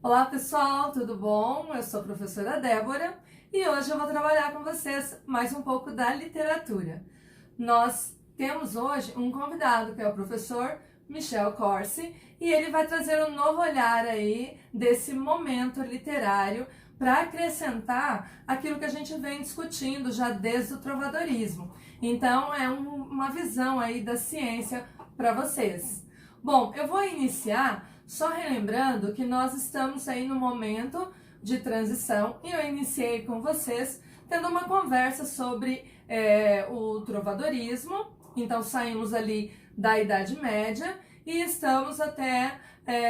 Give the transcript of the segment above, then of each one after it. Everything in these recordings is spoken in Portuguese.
Olá pessoal, tudo bom? Eu sou a professora Débora e hoje eu vou trabalhar com vocês mais um pouco da literatura. Nós temos hoje um convidado que é o professor Michel Corsi e ele vai trazer um novo olhar aí desse momento literário para acrescentar aquilo que a gente vem discutindo já desde o trovadorismo. Então é uma visão aí da ciência para vocês. Bom, eu vou iniciar só relembrando que nós estamos aí no momento de transição e eu iniciei com vocês tendo uma conversa sobre o trovadorismo. Então saímos ali da Idade Média e estamos até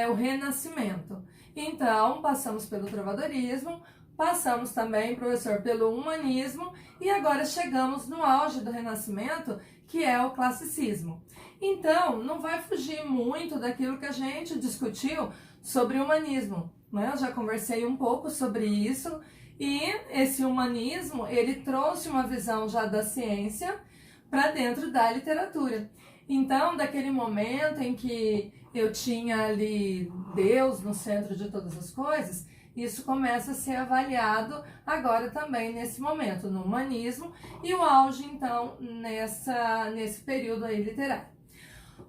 o Renascimento. Então passamos pelo trovadorismo, passamos também, professor, pelo humanismo e agora chegamos no auge do Renascimento, que é o classicismo. Então, não vai fugir muito daquilo que a gente discutiu sobre o humanismo, né? Eu já conversei um pouco sobre isso e esse humanismo, ele trouxe uma visão já da ciência para dentro da literatura. Então, daquele momento em que eu tinha ali Deus no centro de todas as coisas, isso começa a ser avaliado agora também nesse momento, no humanismo, e o auge, então, nesse período aí literário.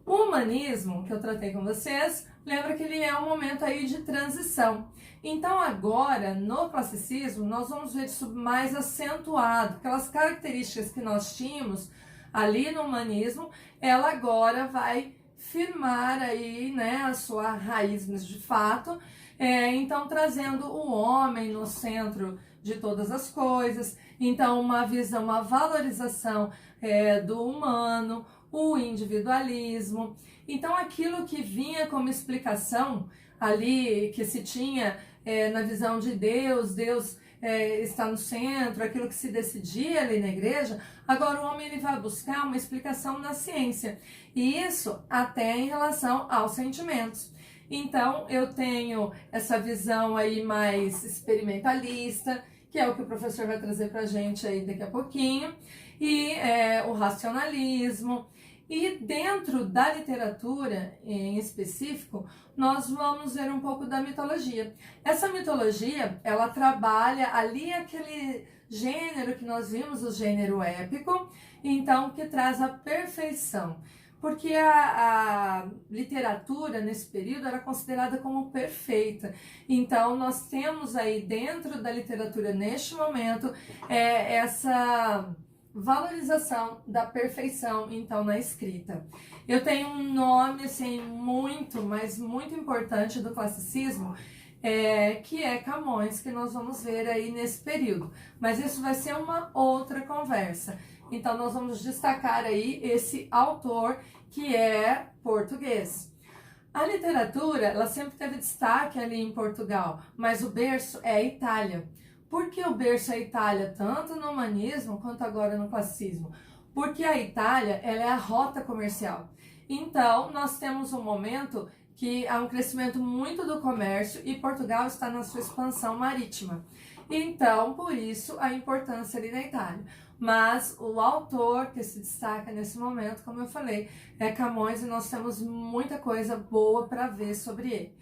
O humanismo, que eu tratei com vocês, lembra que ele é um momento aí de transição. Então agora, no classicismo, nós vamos ver isso mais acentuado. Aquelas características que nós tínhamos ali no humanismo, ela agora vai firmar aí, né, a sua raiz de fato, então trazendo o homem no centro de todas as coisas, então uma visão, uma valorização do humano, o individualismo. Então aquilo que vinha como explicação ali, que se tinha na visão de Deus, Deus está no centro, aquilo que se decidia ali na igreja, agora o homem ele vai buscar uma explicação na ciência. E isso até em relação aos sentimentos. Então eu tenho essa visão aí mais experimentalista, que é o que o professor vai trazer pra gente aí daqui a pouquinho, e o racionalismo. E dentro da literatura em específico, nós vamos ver um pouco da mitologia. Essa mitologia, ela trabalha ali aquele gênero que nós vimos, o gênero épico, então que traz a perfeição. Porque a literatura nesse período era considerada como perfeita. Então nós temos aí dentro da literatura neste momento essa valorização da perfeição, então, na escrita. Eu tenho um nome, assim, muito, mas muito importante do classicismo, que é Camões, que nós vamos ver aí nesse período. Mas isso vai ser uma outra conversa. Então, nós vamos destacar aí esse autor que é português. A literatura, ela sempre teve destaque ali em Portugal, mas o berço é a Itália. Por que o berço é a Itália, tanto no humanismo quanto agora no classicismo? Porque a Itália, ela é a rota comercial. Então, nós temos um momento que há um crescimento muito do comércio e Portugal está na sua expansão marítima. Então, por isso, a importância ali na Itália. Mas o autor que se destaca nesse momento, como eu falei, é Camões e nós temos muita coisa boa para ver sobre ele.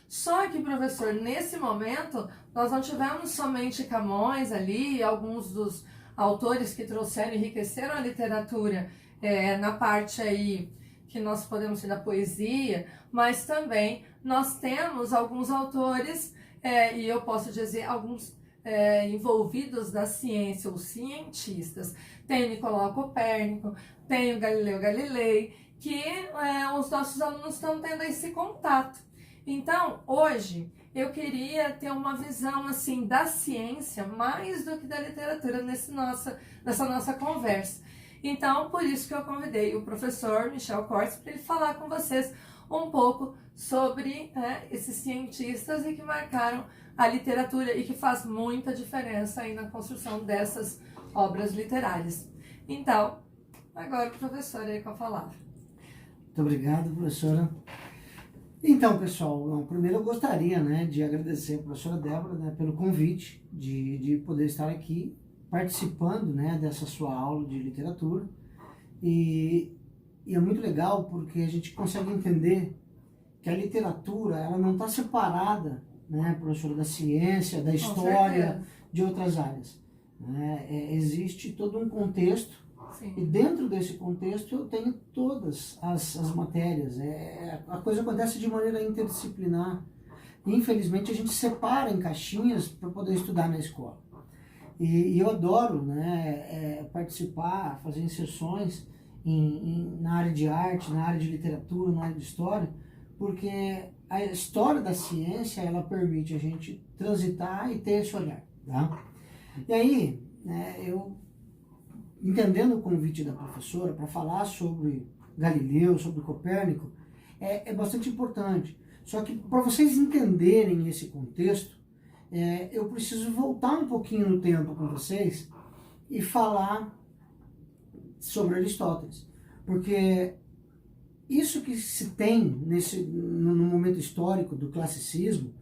Só que, professor, nesse momento, nós não tivemos somente Camões ali, alguns dos autores que trouxeram, enriqueceram a literatura na parte aí que nós podemos ter da poesia, mas também nós temos alguns autores, e eu posso dizer alguns envolvidos da ciência, os cientistas. Tem o Nicolau Copérnico, tem o Galileu Galilei, que os nossos alunos estão tendo esse contato. Então, hoje, eu queria ter uma visão, assim, da ciência mais do que da literatura nessa nossa conversa. Então, por isso que eu convidei o professor Michel Corsi para ele falar com vocês um pouco sobre esses cientistas e que marcaram a literatura e que faz muita diferença aí na construção dessas obras literárias. Então, agora o professor aí com a palavra. Muito obrigado, professora. Então, pessoal, primeiro eu gostaria de agradecer a professora Débora pelo convite de poder estar aqui participando dessa sua aula de literatura. E é muito legal porque a gente consegue entender que a literatura ela não está separada né, professora, da ciência, da Com história, certeza. de outras áreas. Né? Existe todo um contexto, Sim. e dentro desse contexto eu tenho todas as matérias. A coisa acontece de maneira interdisciplinar. Infelizmente a gente separa em caixinhas para poder estudar na escola. E eu adoro, né, participar, fazer inserções na área de arte, na área de literatura, na área de história, porque a história da ciência, ela permite a gente transitar e ter esse olhar. Tá? E aí, né, eu, entendendo o convite da professora para falar sobre Galileu, sobre Copérnico, é bastante importante. Só que para vocês entenderem esse contexto, eu preciso voltar um pouquinho no tempo com vocês e falar sobre Aristóteles. Porque isso que se tem no momento histórico do classicismo,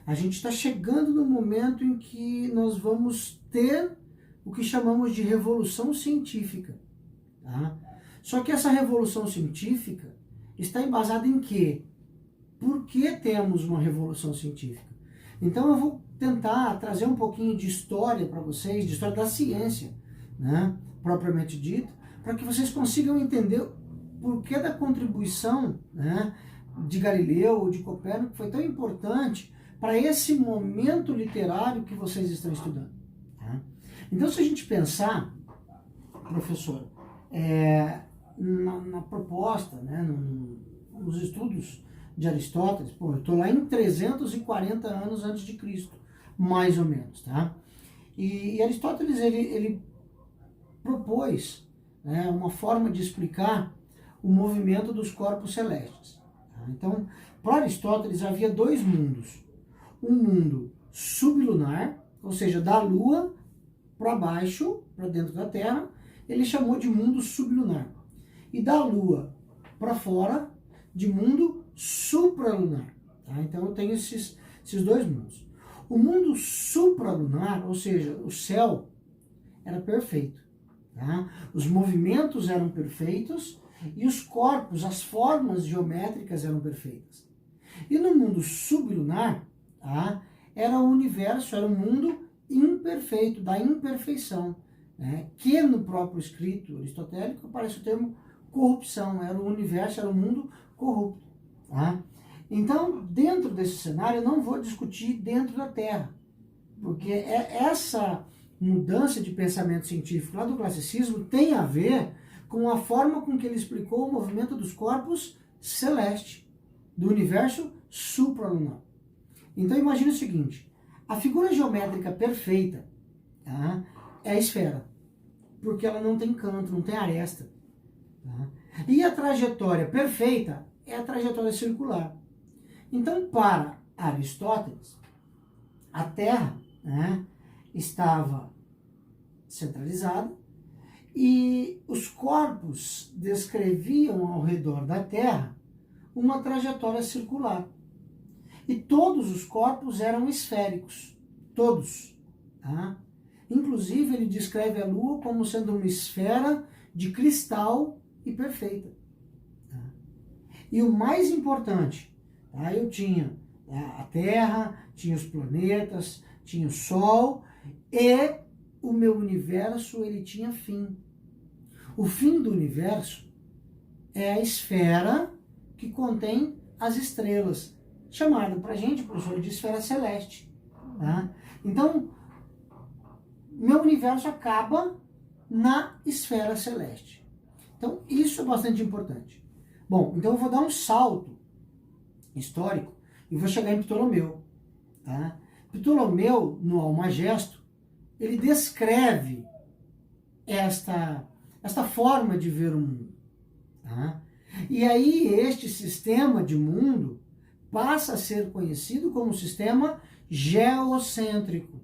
a gente está chegando no momento em que nós vamos ter o que chamamos de revolução científica. Tá? Só que essa revolução científica está embasada em quê? Por que temos uma revolução científica? Então eu vou tentar trazer um pouquinho de história para vocês, de história da ciência, né, propriamente dita, para que vocês consigam entender o porquê da contribuição, né, de Galileu ou de Copérnico foi tão importante para esse momento literário que vocês estão estudando. Tá? Então, se a gente pensar, professor, na proposta, né, nos estudos de Aristóteles, pô, eu estou lá em 340 anos antes de Cristo, mais ou menos, tá? E Aristóteles, ele propôs, né, uma forma de explicar o movimento dos corpos celestes. Tá? Então, para Aristóteles havia dois mundos. Um mundo sublunar, ou seja, da Lua para baixo, para dentro da Terra, ele chamou de mundo sublunar. E da Lua para fora, de mundo supralunar. Tá? Então eu tenho esses dois mundos. O mundo supralunar, ou seja, o céu, era perfeito. Tá? Os movimentos eram perfeitos e os corpos, as formas geométricas eram perfeitas. E no mundo sublunar, tá? Era o universo, era um mundo imperfeito, da imperfeição, né? Que no próprio escrito aristotélico aparece o termo corrupção, era o universo, era o mundo corrupto. Tá? Então, dentro desse cenário, eu não vou discutir dentro da Terra, porque essa mudança de pensamento científico lá do classicismo tem a ver com a forma com que ele explicou o movimento dos corpos celestes, do universo supralunar. Então, imagine o seguinte, a figura geométrica perfeita, tá, é a esfera, porque ela não tem canto, não tem aresta. Tá? E a trajetória perfeita é a trajetória circular. Então, para Aristóteles, a Terra, né, estava centralizada e os corpos descreviam ao redor da Terra uma trajetória circular. E todos os corpos eram esféricos, todos. Tá? Inclusive, ele descreve a Lua como sendo uma esfera de cristal e perfeita. Tá? E o mais importante, tá? Eu tinha a Terra, tinha os planetas, tinha o Sol e o meu universo, ele tinha fim. O fim do universo é a esfera que contém as estrelas, chamada para a gente, professor, de esfera celeste. Tá? Então, meu universo acaba na esfera celeste. Então, isso é bastante importante. Bom, então eu vou dar um salto histórico e vou chegar em Ptolomeu. Tá? Ptolomeu, no Almagesto, ele descreve esta forma de ver o mundo. Tá? E aí, este sistema de mundo passa a ser conhecido como sistema geocêntrico.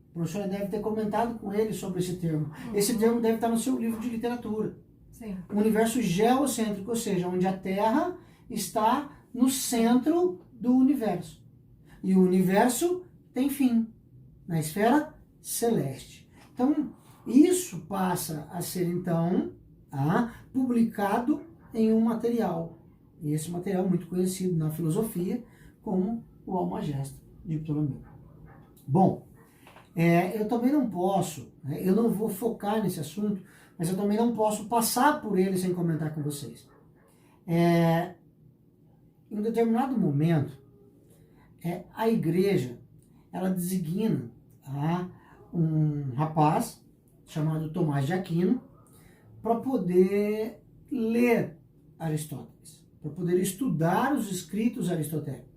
A professora deve ter comentado com ele sobre esse termo. Esse termo deve estar no seu livro de literatura. Sim. O universo geocêntrico, ou seja, onde a Terra está no centro do universo. E o universo tem fim, na esfera celeste. Então, isso passa a ser, então, publicado em um material. E esse material é muito conhecido na filosofia como o Almagesto. de Ptolomeu. Bom, eu também não posso, né, eu não vou focar nesse assunto, mas eu também não posso passar por ele sem comentar com vocês. Em um determinado momento, a igreja, ela designa um rapaz chamado Tomás de Aquino para poder ler Aristóteles, para poder estudar os escritos aristotélicos.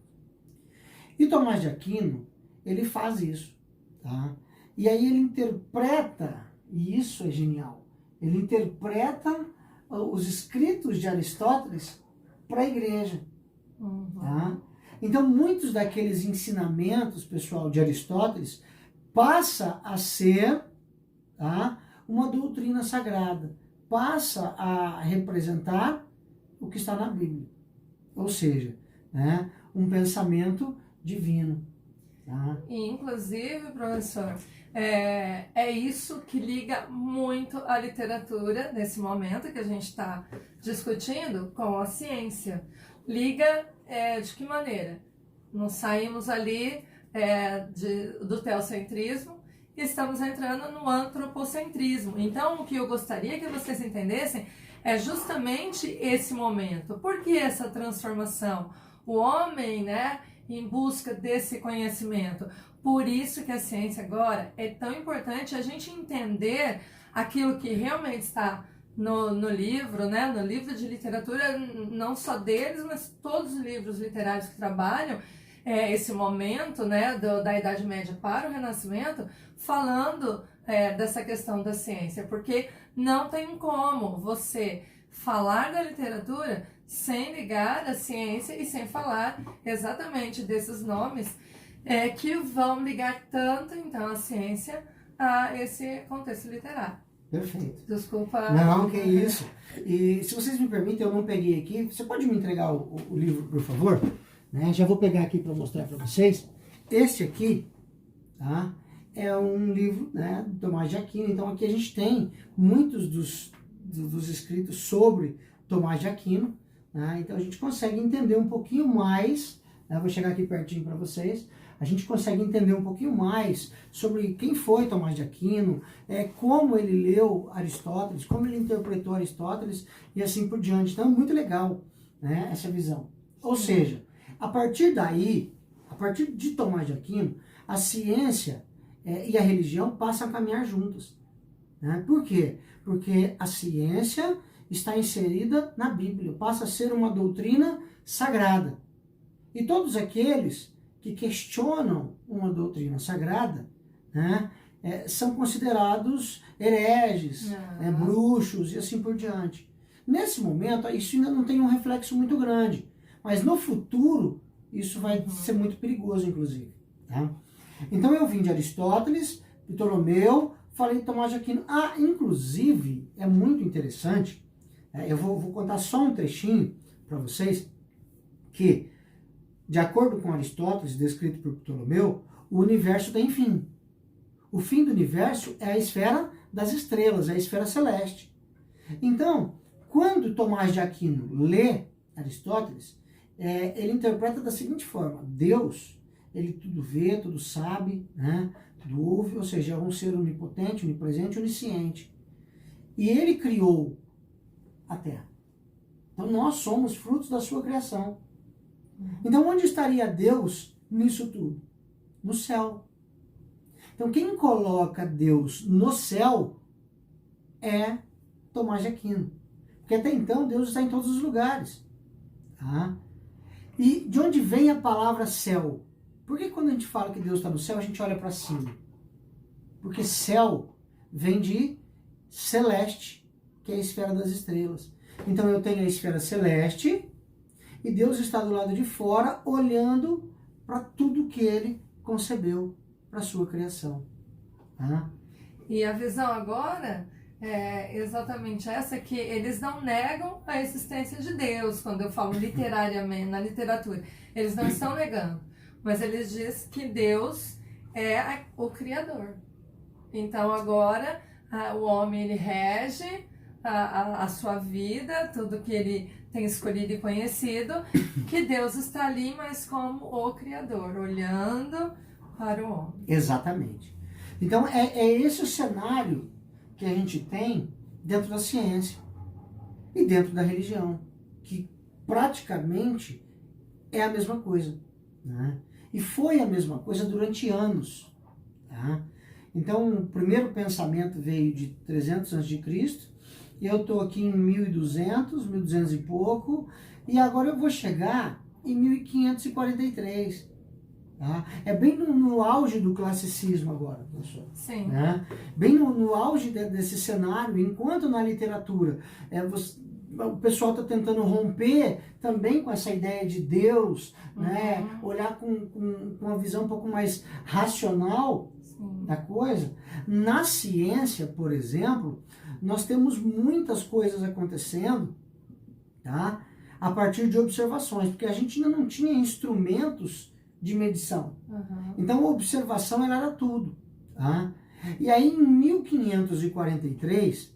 E Tomás de Aquino, ele faz isso, tá? E aí ele interpreta, e isso é genial, ele interpreta os escritos de Aristóteles para a igreja. Tá? Então, muitos daqueles ensinamentos, pessoal, de Aristóteles, passa a ser, tá, uma doutrina sagrada, passa a representar o que está na Bíblia. Ou seja, né, um pensamento divino. Tá? E, inclusive, professor, é isso que liga muito a literatura, nesse momento que a gente está discutindo, com a ciência. Liga de que maneira? Nós saímos ali do teocentrismo e estamos entrando no antropocentrismo. Então, o que eu gostaria que vocês entendessem é justamente esse momento. Por que essa transformação? O homem, né, em busca desse conhecimento. Por isso que a ciência agora é tão importante a gente entender aquilo que realmente está no livro, né? No livro de literatura, não só deles, mas todos os livros literários que trabalham esse momento, né, da Idade Média para o Renascimento, falando dessa questão da ciência, porque não tem como você falar da literatura sem ligar a ciência e sem falar exatamente desses nomes que vão ligar tanto, então, a ciência a esse contexto literário. Perfeito. Desculpa. Não, que isso. E se vocês me permitem, eu não peguei aqui. Você pode me entregar o livro, por favor? Né? Já vou pegar aqui para mostrar para vocês. Este aqui, tá, é um livro, né, do Tomás de Aquino. Então aqui a gente tem muitos dos escritos sobre Tomás de Aquino. Né? Então a gente consegue entender um pouquinho mais. Né? Vou chegar aqui pertinho para vocês. A gente consegue entender um pouquinho mais sobre quem foi Tomás de Aquino, como ele leu Aristóteles, como ele interpretou Aristóteles e assim por diante. Então é muito legal, né, essa visão. Ou seja, a partir daí, a partir de Tomás de Aquino, a ciência e a religião passam a caminhar juntas. Né? Por quê? Porque a ciência está inserida na Bíblia, passa a ser uma doutrina sagrada. E todos aqueles que questionam uma doutrina sagrada, né, são considerados hereges, bruxos e assim por diante. Nesse momento, isso ainda não tem um reflexo muito grande, mas no futuro, isso vai ser muito perigoso, inclusive. Tá? Então, eu vim de Aristóteles, Ptolomeu, falei de Tomás de Aquino. Inclusive, é muito interessante, eu vou contar só um trechinho para vocês, que de acordo com Aristóteles, descrito por Ptolomeu, o universo tem fim. O fim do universo é a esfera das estrelas, é a esfera celeste. Então, quando Tomás de Aquino lê Aristóteles, ele interpreta da seguinte forma: Deus, ele tudo vê, tudo sabe, né? Tudo ouve, ou seja, é um ser onipotente, onipresente, onisciente. E ele criou a Terra. Então, nós somos frutos da sua criação. Então, onde estaria Deus nisso tudo? No céu. Então, quem coloca Deus no céu é Tomás de Aquino. Porque até então, Deus está em todos os lugares. Tá? E de onde vem a palavra céu? Por que quando a gente fala que Deus está no céu, a gente olha para cima? Porque céu vem de celeste, que é a esfera das estrelas. Então, eu tenho a esfera celeste e Deus está do lado de fora, olhando para tudo que ele concebeu para a sua criação. Tá? E a visão agora é exatamente essa, que eles não negam a existência de Deus, quando eu falo literariamente, na literatura. Eles não estão negando, mas eles dizem que Deus é o Criador. Então agora o homem ele rege a sua vida, tudo que ele tem escolhido e conhecido, que Deus está ali, mas como o Criador, olhando para o homem. Exatamente. Então, é esse o cenário que a gente tem dentro da ciência e dentro da religião, que praticamente é a mesma coisa, né? E foi a mesma coisa durante anos, tá? Então, o primeiro pensamento veio de 300 a.C., e eu estou aqui em 1200, 1200 e pouco, e agora eu vou chegar em 1543. Tá? É bem no auge do classicismo agora, professor. Sim. Né? Bem no auge desse cenário, enquanto na literatura o pessoal está tentando romper também com essa ideia de Deus, né? Olhar com uma visão um pouco mais racional da coisa. Na ciência, por exemplo, nós temos muitas coisas acontecendo, tá? A partir de observações, porque a gente ainda não tinha instrumentos de medição. Então a observação ela era tudo. Tá? E aí em 1543,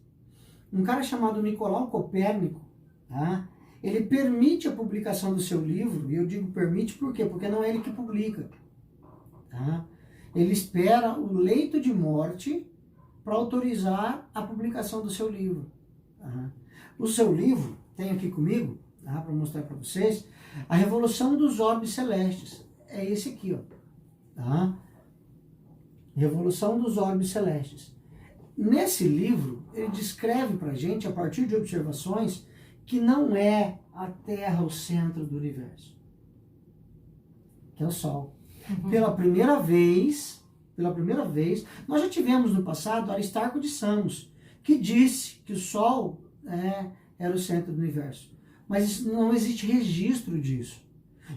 um cara chamado Nicolau Copérnico, tá? Ele permite a publicação do seu livro, e eu digo permite por quê? Porque não é ele que publica. Tá? Ele espera o leito de morte para autorizar a publicação do seu livro. Tá? O seu livro, tenho aqui comigo, tá? Para mostrar para vocês, A Revolução dos Orbes Celestes. É esse aqui, ó. Tá? Revolução dos Orbes Celestes. Nesse livro, ele descreve pra gente, a partir de observações, que não é a Terra o centro do universo. Que é o Sol. Pela primeira vez, nós já tivemos no passado Aristarco de Samos, que disse que o Sol era o centro do universo. Mas não existe registro disso.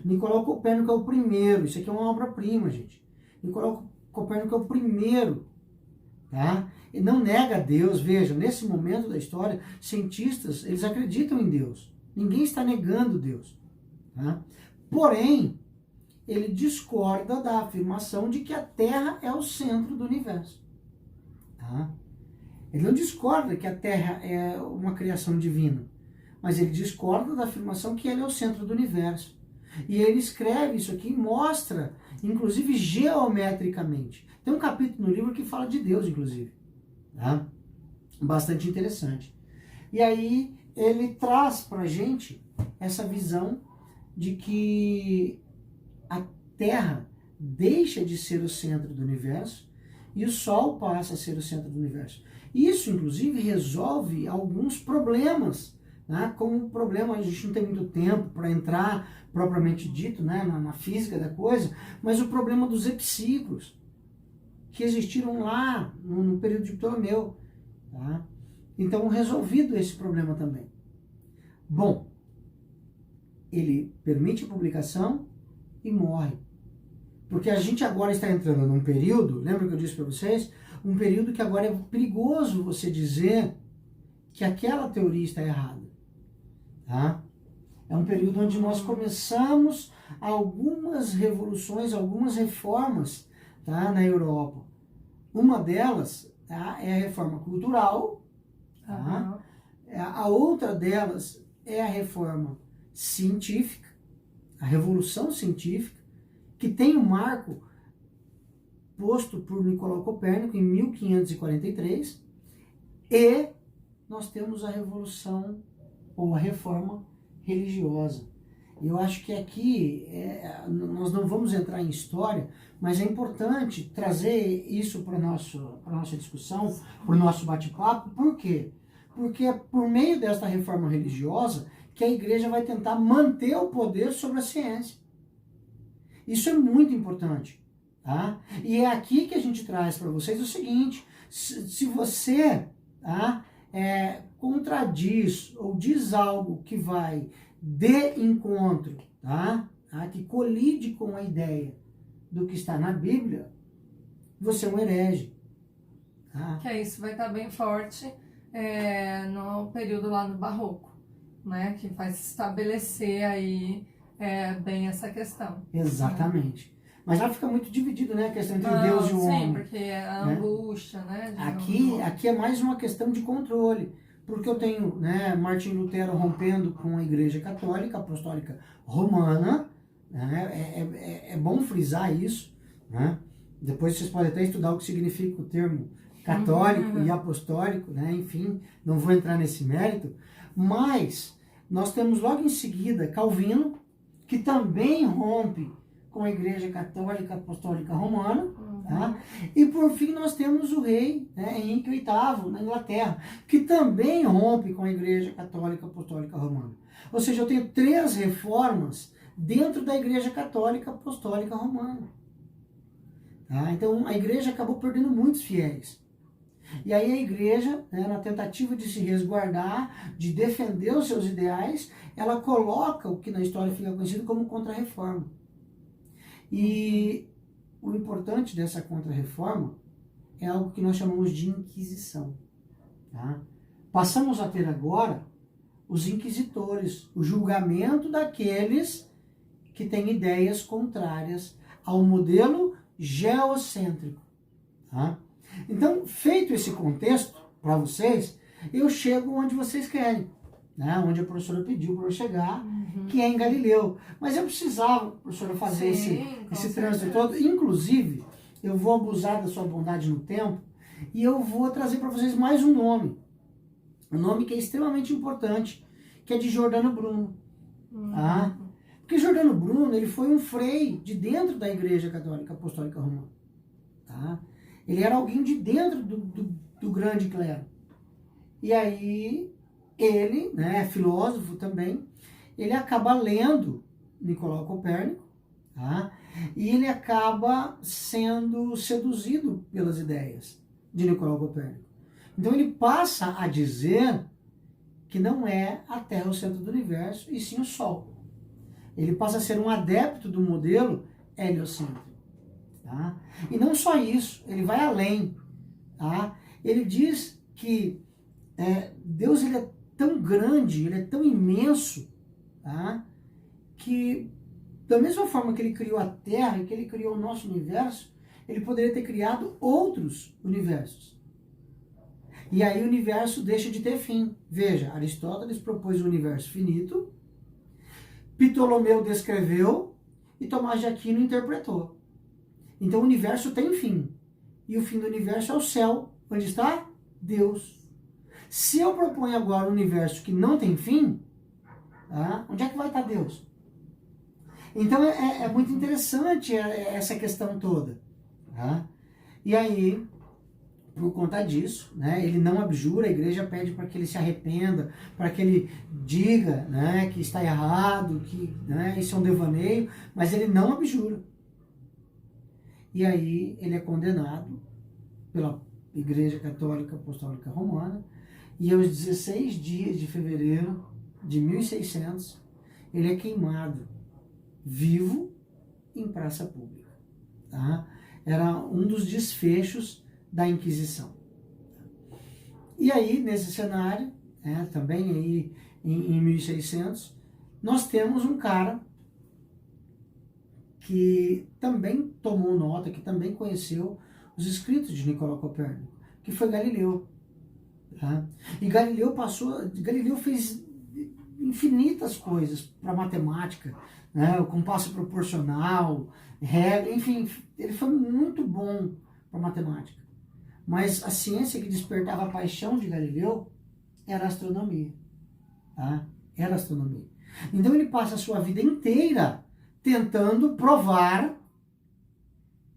Nicolau Copérnico é o primeiro, isso aqui é uma obra-prima, gente. Nicolau Copérnico é o primeiro, tá? E não nega Deus, veja, nesse momento da história, cientistas, eles acreditam em Deus. Ninguém está negando Deus, tá? Porém, ele discorda da afirmação de que a Terra é o centro do universo, tá? Ele não discorda que a Terra é uma criação divina, mas ele discorda da afirmação que ela é o centro do universo. E ele escreve isso aqui e mostra, inclusive geometricamente. Tem um capítulo no livro que fala de Deus, inclusive. Tá? Bastante interessante. E aí ele traz pra gente essa visão de que a Terra deixa de ser o centro do universo e o Sol passa a ser o centro do universo. Isso, inclusive, resolve alguns problemas, né? Como o problema, a gente não tem muito tempo para entrar propriamente dito, né, na física da coisa, mas o problema dos epiciclos, que existiram lá no período de Ptolomeu. Tá? Então, resolvido esse problema também. Bom, ele permite a publicação e morre. Porque a gente agora está entrando num período, lembra que eu disse para vocês? Um período que agora é perigoso você dizer que aquela teoria está errada. Tá? É um período onde nós começamos algumas revoluções, algumas reformas, tá, na Europa. Uma delas, tá, é a reforma cultural, tá? A outra delas é a reforma científica, a revolução científica, que tem um marco posto por Nicolau Copérnico em 1543, e nós temos a revolução ou a reforma religiosa. Eu acho que aqui nós não vamos entrar em história, mas é importante trazer isso para a nossa discussão, para o nosso bate-papo. Por quê? Porque é por meio desta reforma religiosa que a igreja vai tentar manter o poder sobre a ciência. Isso é muito importante. Tá? E é aqui que a gente traz para vocês o seguinte: se você contradiz ou diz algo que vai de encontro, tá? Que colide com a ideia do que está na Bíblia, você é um herege. Tá? Que isso vai estar bem forte no período lá no Barroco, né? Que vai se estabelecer aí bem essa questão. Exatamente. Mas já fica muito dividido, né? A questão entre Deus e o homem. Sim, porque a angústia, né? Aqui é mais uma questão de controle. porque eu tenho, né, Martim Lutero rompendo com a Igreja Católica Apostólica Romana, né, é bom frisar isso, né? Depois vocês podem até estudar o que significa o termo católico e apostólico, né? Enfim, não vou entrar nesse mérito, mas nós temos logo em seguida Calvino, que também rompe com a Igreja Católica Apostólica Romana, tá? E por fim nós temos o rei, né, Henrique VIII, na Inglaterra, que também rompe com a Igreja Católica Apostólica Romana. Ou seja, eu tenho 3 reformas dentro da Igreja Católica Apostólica Romana. Tá? Então a igreja acabou perdendo muitos fiéis. E aí a igreja, né, na tentativa de se resguardar, de defender os seus ideais, ela coloca o que na história fica conhecido como contra-reforma. E o importante dessa contra-reforma é algo que nós chamamos de Inquisição. Tá? Passamos a ter agora os inquisitores, o julgamento daqueles que têm ideias contrárias ao modelo geocêntrico. Tá? Então, feito esse contexto para vocês, eu chego onde vocês querem, né? Onde a professora pediu para eu chegar, que é em Galileu. Mas eu precisava, professora, fazer esse trânsito todo. Inclusive, eu vou abusar da sua bondade no tempo e eu vou trazer para vocês mais um nome. Um nome que é extremamente importante, que é de Giordano Bruno. Tá? Porque Giordano Bruno, ele foi um frei de dentro da Igreja Católica Apostólica Romana. Tá? Ele era alguém de dentro do grande clero. E aí, ele, né, filósofo também, ele acaba lendo Nicolau Copérnico, tá? E ele acaba sendo seduzido pelas ideias de Nicolau Copérnico. Então ele passa a dizer que não é a Terra o centro do universo, e sim o Sol. Ele passa a ser um adepto do modelo heliocêntrico. Tá? E não só isso, ele vai além. Tá? Ele diz que Deus, ele é tão grande, ele é tão imenso, tá? Que da mesma forma que ele criou a Terra e que ele criou o nosso universo, ele poderia ter criado outros universos. E aí o universo deixa de ter fim. Veja, Aristóteles propôs o universo finito, Ptolomeu descreveu e Tomás de Aquino interpretou. Então o universo tem fim. E o fim do universo é o céu, onde está Deus. Se eu proponho agora um universo que não tem fim, tá? Onde é que vai estar Deus? Então é muito interessante essa questão toda. Tá? E aí, por conta disso, né, ele não abjura, a igreja pede para que ele se arrependa, para que ele diga, né, que está errado, que, né, isso é um devaneio, mas ele não abjura. E aí ele é condenado pela Igreja Católica Apostólica Romana, e aos 16 dias de fevereiro de 1600, ele é queimado vivo em praça pública. Tá? Era um dos desfechos da Inquisição. E aí, nesse cenário, também aí em 1600, nós temos um cara que também tomou nota, que também conheceu os escritos de Nicolau Copérnico, que foi Galileu. Tá? E Galileu fez infinitas coisas para matemática, né? O compasso proporcional, regra, enfim, ele foi muito bom para matemática. Mas a ciência que despertava a paixão de Galileu era a astronomia. Tá? Era a astronomia. Então ele passa a sua vida inteira tentando provar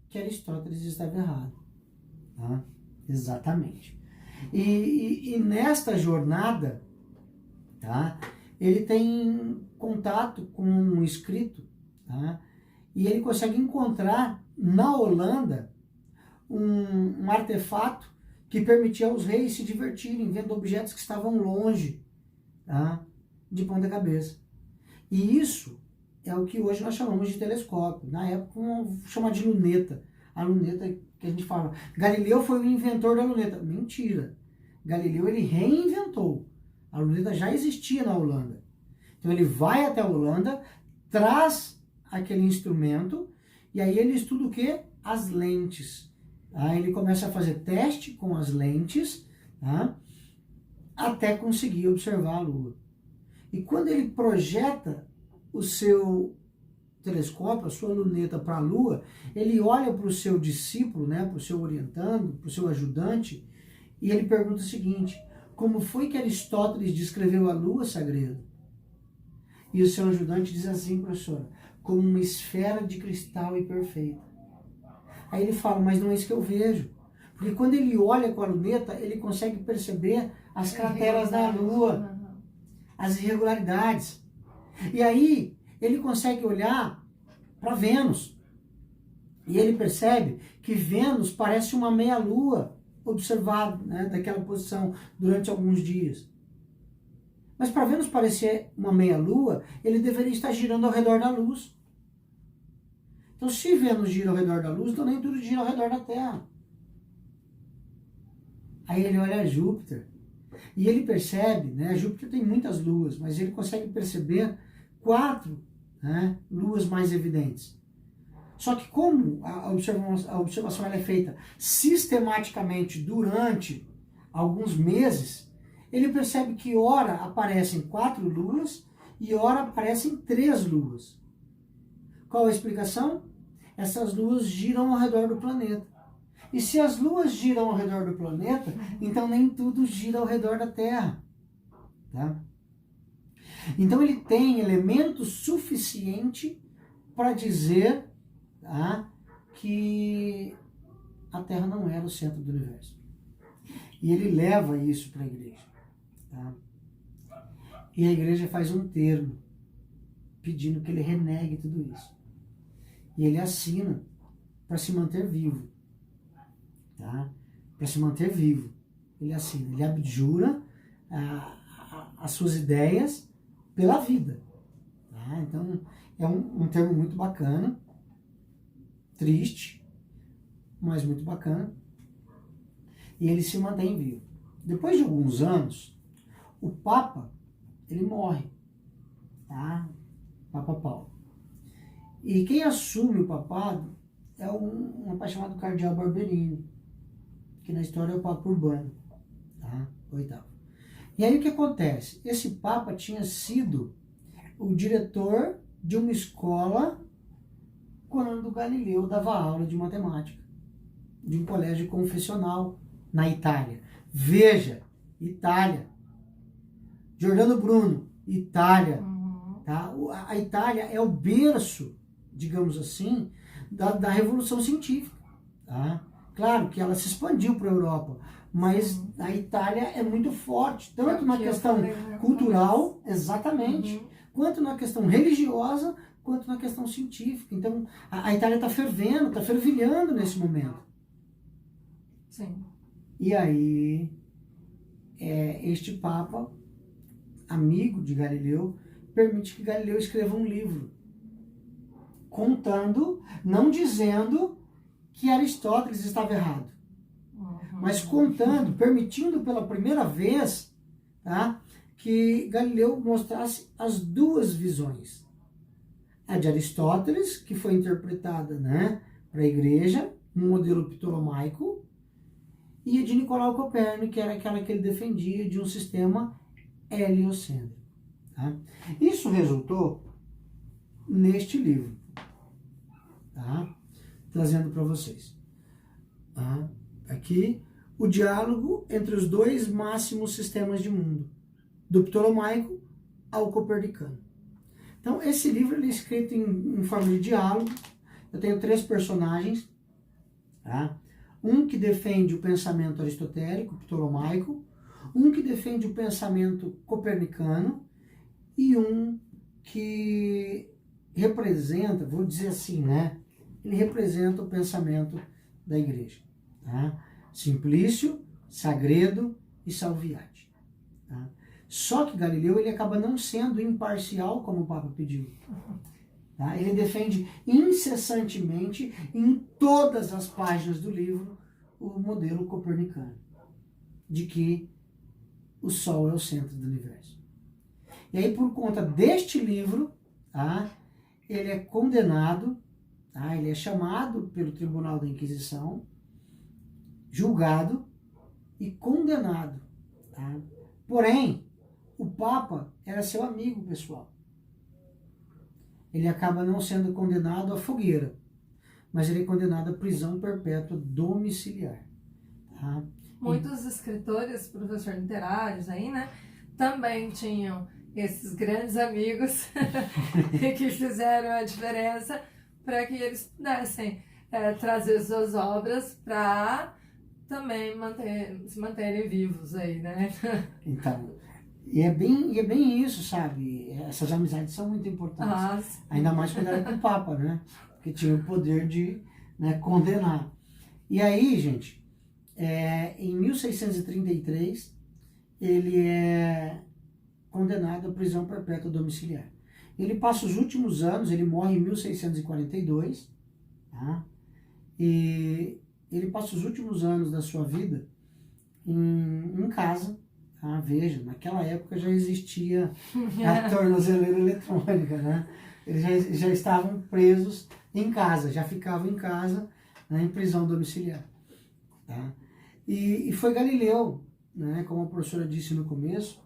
que Aristóteles estava errado. Tá? Exatamente. E nesta jornada, tá, ele tem contato com um escrito, tá, e ele consegue encontrar na Holanda um artefato que permitia aos reis se divertirem vendo objetos que estavam longe, tá, de ponta cabeça. E isso é o que hoje nós chamamos de telescópio. Na época, chamava de luneta. A luneta que a gente fala, Galileu foi o inventor da luneta. Mentira. Galileu, ele reinventou. A luneta já existia na Holanda. Então ele vai até a Holanda, traz aquele instrumento, e aí ele estuda o quê? As lentes. Aí ele começa a fazer teste com as lentes, tá? até conseguir observar a Lua. E quando ele projeta o seu telescópio, a sua luneta para a Lua, ele olha para o seu discípulo, né, para o seu orientando, para o seu ajudante, e ele pergunta o seguinte: como foi que Aristóteles descreveu a Lua, Sagredo? E o seu ajudante diz assim, professora: como uma esfera de cristal e perfeita. Aí ele fala: mas não é isso que eu vejo. Porque quando ele olha com a luneta, ele consegue perceber as crateras da Lua, as irregularidades. E aí ele consegue olhar para Vênus. E ele percebe que Vênus parece uma meia-lua observado, né, daquela posição durante alguns dias. Mas para Vênus parecer uma meia-lua, ele deveria estar girando ao redor da luz. Então, se Vênus gira ao redor da luz, então nem tudo gira ao redor da Terra. Aí ele olha Júpiter e ele percebe, né, Júpiter tem muitas luas, mas ele consegue perceber 4, né, luas mais evidentes. Só que como a observação ela é feita sistematicamente durante alguns meses, ele percebe que ora aparecem 4 luas e ora aparecem 3 luas. Qual a explicação? Essas luas giram ao redor do planeta. E se as luas giram ao redor do planeta, então nem tudo gira ao redor da Terra. Tá? Então ele tem elemento suficiente para dizer, tá, que a Terra não era o centro do universo. E ele leva isso para a igreja. Tá? E a igreja faz um termo pedindo que ele renegue tudo isso. E ele assina para se manter vivo. Tá? Para se manter vivo. Ele assina, ele abjura as suas ideias pela vida. Tá? Então, é um termo muito bacana, triste, mas muito bacana. E ele se mantém vivo. Depois de alguns anos, o Papa, ele morre. Tá? Papa Paulo. E quem assume o papado é um rapaz chamado Cardeal Barberini, que na história é o Papa Urbano, tá? 8º. E aí o que acontece? Esse Papa tinha sido o diretor de uma escola quando Galileu dava aula de matemática, de um colégio confessional na Itália. Veja, Itália. Giordano Bruno, Itália. Tá? A Itália é o berço, digamos assim, da Revolução Científica. Tá? Claro que ela se expandiu para a Europa, mas a Itália é muito forte, tanto na questão cultural, exatamente, quanto na questão religiosa, quanto na questão científica. Então, a Itália está fervendo, está fervilhando nesse momento. Sim. E aí, este Papa, amigo de Galileu, permite que Galileu escreva um livro, contando, não dizendo que Aristóteles estava errado, mas contando, permitindo pela primeira vez, tá, que Galileu mostrasse as duas visões. A de Aristóteles, que foi interpretada, né, para a igreja, um modelo ptolomaico, e a de Nicolau Copérnico, que era aquela que ele defendia de um sistema heliocêntrico. Tá? Isso resultou neste livro, tá? Trazendo para vocês. Tá? Aqui, o diálogo entre os dois máximos sistemas de mundo, do ptolomaico ao copernicano. Então, esse livro ele é escrito em forma de diálogo. Eu tenho 3 personagens. Tá? Um que defende o pensamento aristotélico, ptolomaico, um que defende o pensamento copernicano e um que representa, vou dizer assim, né? Ele representa o pensamento da igreja. Tá? Simplício, Sagredo e Salviati. Tá? Só que Galileu ele acaba não sendo imparcial como o Papa pediu. Tá? Ele defende incessantemente, em todas as páginas do livro, o modelo copernicano, de que o Sol é o centro do universo. E aí, por conta deste livro, tá, ele é condenado, tá, ele é chamado pelo Tribunal da Inquisição, julgado e condenado, tá, Porém, o Papa era seu amigo pessoal. Ele acaba não sendo condenado à fogueira, mas ele é condenado à prisão perpétua domiciliar. Tá? Muitos escritores, professores literários aí, né, também tinham esses grandes amigos que fizeram a diferença para que eles pudessem trazer suas obras para também se manterem vivos aí, né? Então, e é bem isso, sabe? Essas amizades são muito importantes. Ainda mais quando era com o Papa, né? Porque tinha o poder de, né, condenar. E aí, gente, em 1633, ele é condenado à prisão perpétua domiciliar. Ele passa os últimos anos, ele morre em 1642, tá? E ele passa os últimos anos da sua vida em casa. Ah, veja, naquela época já existia a tornozeleira eletrônica, né? Eles já estavam presos em casa, já ficavam em casa, né, em prisão domiciliar. Tá? E foi Galileu, né, como a professora disse no começo,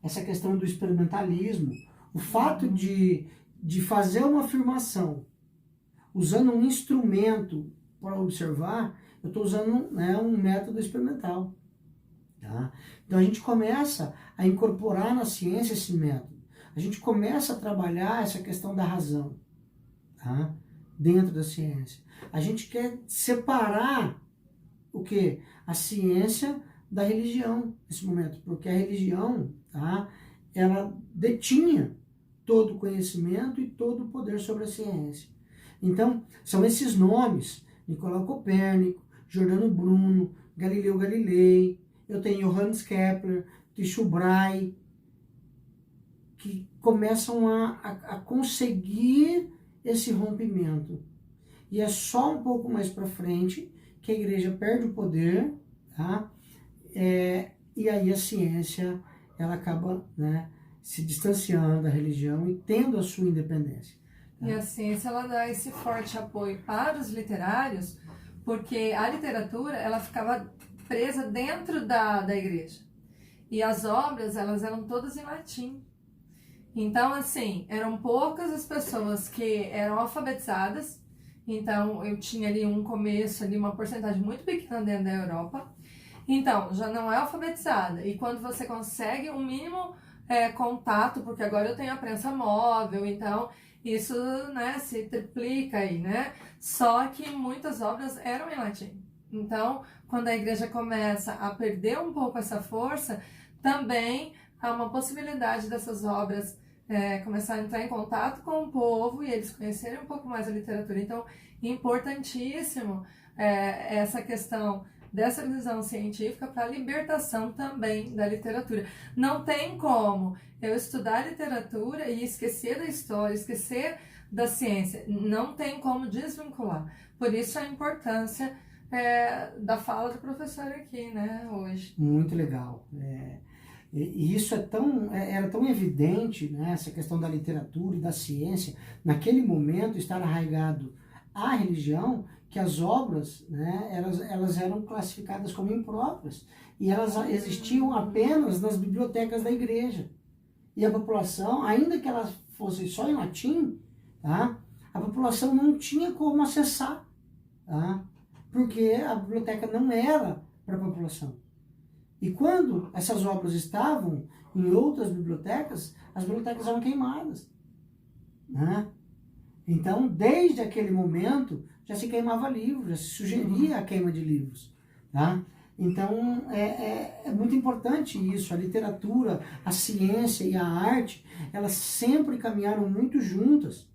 essa questão do experimentalismo, o fato de fazer uma afirmação usando um instrumento para observar, eu estou usando, né, um método experimental. Tá? Então a gente começa a incorporar na ciência esse método. A gente começa a trabalhar essa questão da razão, tá? Dentro da ciência. A gente quer separar o quê? A ciência da religião nesse momento, porque a religião, tá, ela detinha todo o conhecimento e todo o poder sobre a ciência. Então, são esses nomes: Nicolau Copérnico, Giordano Bruno, Galileu Galilei, eu tenho Johannes Kepler, Tycho Brahe, que começam a conseguir esse rompimento. E é só um pouco mais para frente que a igreja perde o poder, tá? E aí a ciência, ela acaba, né, se distanciando da religião e tendo a sua independência. Tá? E a ciência, ela dá esse forte apoio para os literários, porque a literatura, ela ficava presa dentro da igreja. E as obras, elas eram todas em latim. Então, assim, eram poucas as pessoas que eram alfabetizadas. Então, eu tinha ali um começo, ali uma porcentagem muito pequena dentro da Europa. Então, já não é alfabetizada. E quando você consegue um mínimo contato, porque agora eu tenho a prensa móvel, então isso, né, se triplica aí, né? Só que muitas obras eram em latim. Então, quando a igreja começa a perder um pouco essa força, também há uma possibilidade dessas obras começar a entrar em contato com o povo e eles conhecerem um pouco mais a literatura. Então, importantíssimo essa questão dessa visão científica para a libertação também da literatura. Não tem como eu estudar literatura e esquecer da história, esquecer da ciência. Não tem como desvincular. Por isso a importância da fala do professor aqui, né, hoje. Muito legal. E isso era tão evidente, né, essa questão da literatura e da ciência, naquele momento estar arraigado à religião, que as obras, né, elas eram classificadas como impróprias e elas existiam apenas nas bibliotecas da igreja. E a população, ainda que elas fossem só em latim, tá, a população não tinha como acessar, tá, porque a biblioteca não era para a população. E quando essas obras estavam em outras bibliotecas, as bibliotecas eram queimadas, né? Então, desde aquele momento, já se queimava livros, já se sugeria a queima de livros, tá? Então, é muito importante isso. A literatura, a ciência e a arte, elas sempre caminharam muito juntas,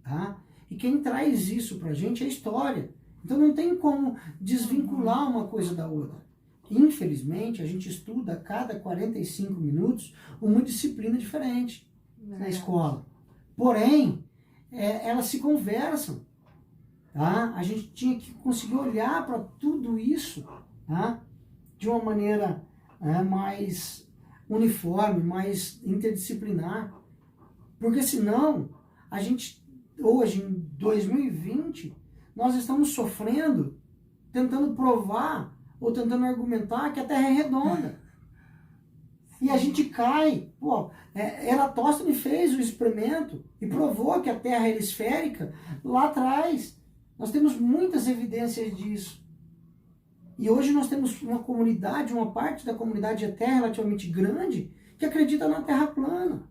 tá? E quem traz isso pra gente é a história. Então, não tem como desvincular uma coisa da outra. Infelizmente, a gente estuda a cada 45 minutos uma disciplina diferente na escola. Porém, elas se conversam. Tá? A gente tinha que conseguir olhar para tudo isso, tá, de uma maneira mais uniforme, mais interdisciplinar. Porque senão, a gente, hoje, em 2020, nós estamos sofrendo, tentando provar ou tentando argumentar que a Terra é redonda. E a gente cai. Pô, Eratóstenes fez o experimento e provou que a Terra era esférica lá atrás. Nós temos muitas evidências disso. E hoje nós temos uma comunidade, uma parte da comunidade até relativamente grande, que acredita na Terra plana.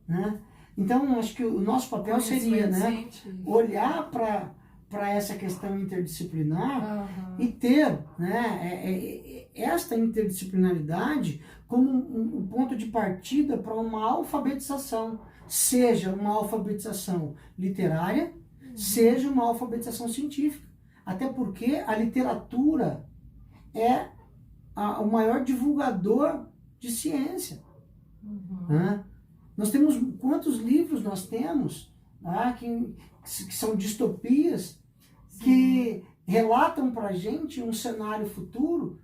Né? Então, acho que o nosso papel seria, né, olhar para essa questão interdisciplinar e ter, né, esta interdisciplinaridade como um ponto de partida para uma alfabetização, seja uma alfabetização literária, seja uma alfabetização científica. Até porque a literatura é o maior divulgador de ciência. Né? Nós temos, quantos livros nós temos, né, que são distopias, que relatam para a gente um cenário futuro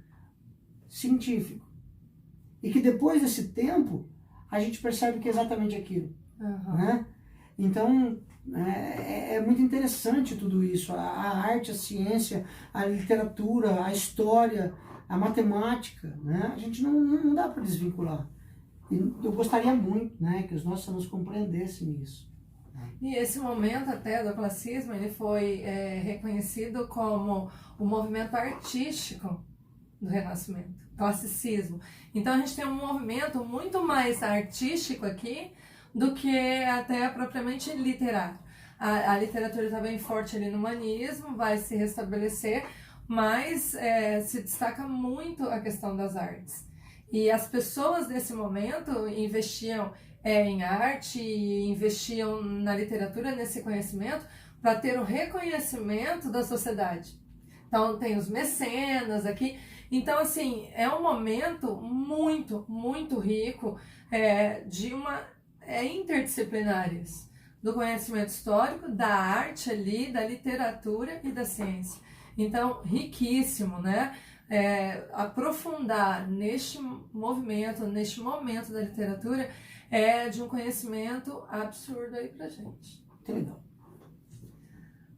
científico. E que depois desse tempo, a gente percebe que é exatamente aquilo. Né? Então, é muito interessante tudo isso. A arte, a ciência, a literatura, a história, a matemática. Né? A gente não dá para desvincular. Eu gostaria muito, né, que os nossos alunos compreendessem isso. E esse momento até do classicismo, ele foi reconhecido como o movimento artístico do Renascimento, classicismo. Então a gente tem um movimento muito mais artístico aqui do que até propriamente literário. A literatura está bem forte ali no humanismo, vai se restabelecer, mas se destaca muito a questão das artes. E as pessoas desse momento investiam em arte, investiam na literatura, nesse conhecimento, para ter o reconhecimento da sociedade. Então, tem os mecenas aqui. Então, assim, é um momento muito, muito rico de uma interdisciplinares, do conhecimento histórico, da arte ali, da literatura e da ciência. Então, riquíssimo, né? Aprofundar neste movimento, neste momento da literatura, de um conhecimento absurdo aí pra gente. Muito legal.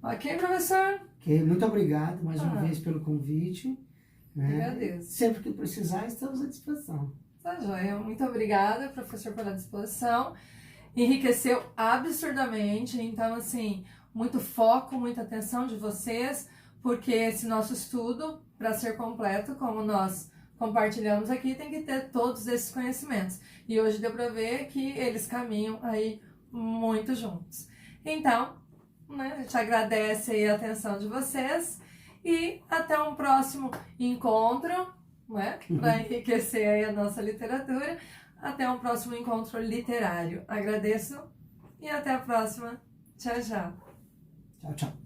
Ok, professor? Ok, muito obrigado mais uma vez pelo convite. Né? Agradeço. Sempre que precisar, estamos à disposição. Tá joia. Muito obrigada, professor, pela disposição. Enriqueceu absurdamente. Então, assim, muito foco, muita atenção de vocês, porque esse nosso estudo, para ser completo, como nós compartilhamos aqui, tem que ter todos esses conhecimentos. E hoje deu para ver que eles caminham aí muito juntos. Então, né, a gente agradece aí a atenção de vocês e até um próximo encontro, né, para enriquecer aí a nossa literatura. Até um próximo encontro literário. Agradeço e até a próxima. Tchau, tchau. Tchau, tchau.